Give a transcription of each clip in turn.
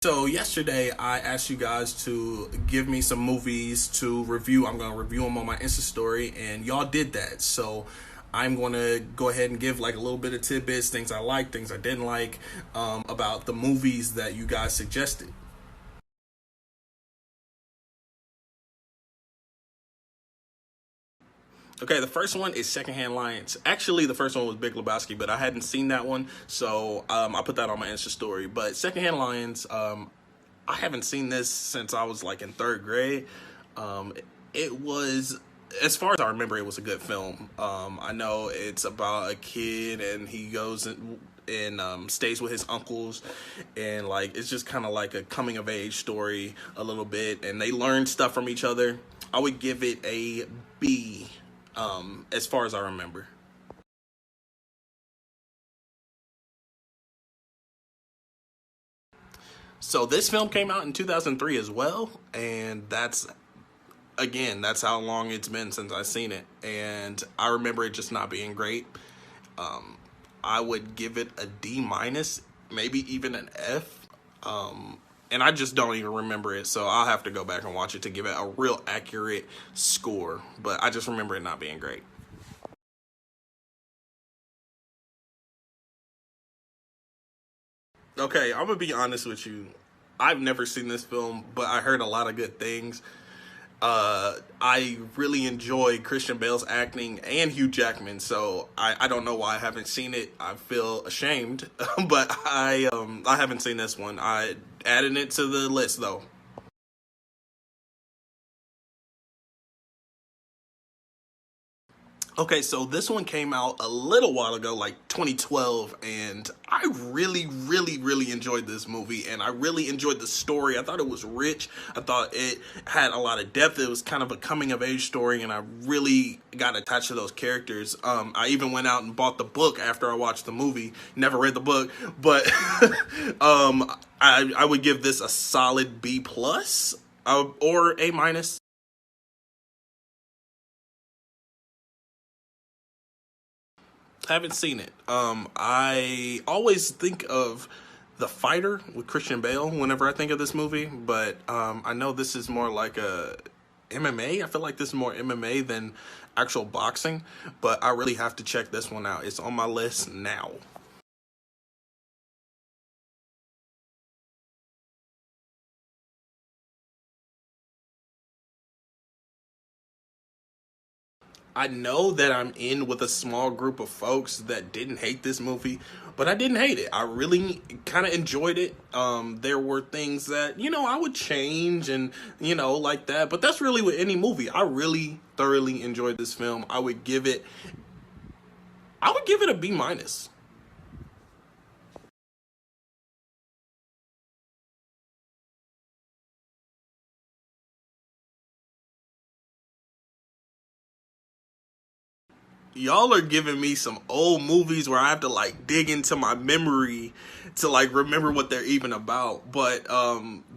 So yesterday I asked you guys to give me some movies to review. I'm going to review them on my Insta story, and y'all did that. So I'm going to go ahead and give like a little bit of tidbits, things I liked, things I didn't like, about the movies that you guys suggested. Okay, the first one is Secondhand Lions. Actually, the first one was Big Lebowski, but I hadn't seen that one, so I put that on my Insta story. But Secondhand Lions, I haven't seen this since I was like in third grade. Um, it was, as far as I remember, it was a good film. I know it's about a kid and he goes and stays with his uncles, and like it's just kind of like a coming of age story a little bit, and they learn stuff from each other. I would give it a B, as far as I remember. So this film came out in 2003 as well, and that's how long it's been since I've seen it, and I remember it just not being great. Um, I would give it a D minus, maybe even an F. And I just don't even remember it, so I'll have to go back and watch it to give it a real accurate score. But I just remember it not being great. Okay, I'm gonna be honest with you. I've never seen this film, but I heard a lot of good things. I really enjoy Christian Bale's acting and Hugh Jackman, so I don't know why I haven't seen it. I feel ashamed, but I haven't seen this one. I added it to the list though. Okay, so this one came out a little while ago, like 2012, and I really enjoyed this movie, and I really enjoyed the story. I thought it was rich. I thought it had a lot of depth. It was kind of a coming of age story, and I really got attached to those characters. I even went out and bought the book after I watched the movie. Never read the book, but I would give this a solid B plus, or A minus. Haven't seen it. I always think of The Fighter with Christian Bale whenever I think of this movie, but I know this is more like a MMA. I feel like this is more MMA than actual boxing, but I really have to check this one out. It's on my list now. I know that I'm in with a small group of folks that didn't hate this movie, but I didn't hate it. I really kind of enjoyed it. There were things that, I would change and, like that, but that's really with any movie. I really thoroughly enjoyed this film. I would give it a B minus. Y'all are giving me some old movies where I have to like dig into my memory to like remember what they're even about. But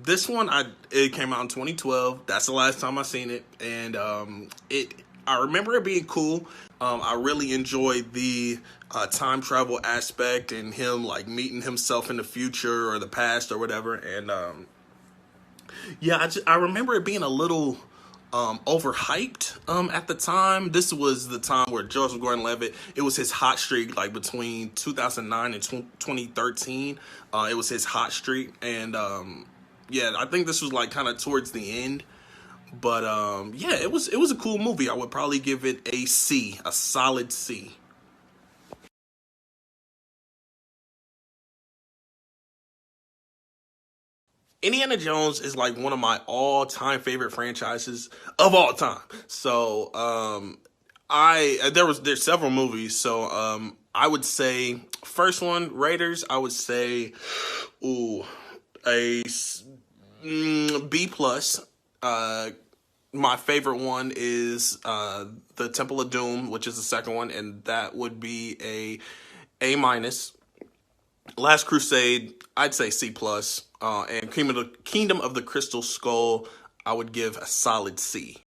this one, it came out in 2012. That's the last time I seen it, and I remember it being cool. I really enjoyed the time travel aspect and him like meeting himself in the future or the past or whatever. And yeah, I remember it being a little overhyped at the time. This was the time where Joseph Gordon-Levitt, it was his hot streak, like between 2009 and 2013. It was his hot streak, and yeah, I think this was like kind of towards the end. But yeah, it was a cool movie. I would probably give it a C, a solid C. Indiana Jones is like one of my all-time favorite franchises of all time. So, there's several movies. So, I would say first one Raiders. I would say, ooh, a B plus. Uh, my favorite one is the Temple of Doom, which is the second one, and that would be A minus. Last Crusade, I'd say C plus, and Kingdom of the Crystal Skull, I would give a solid C.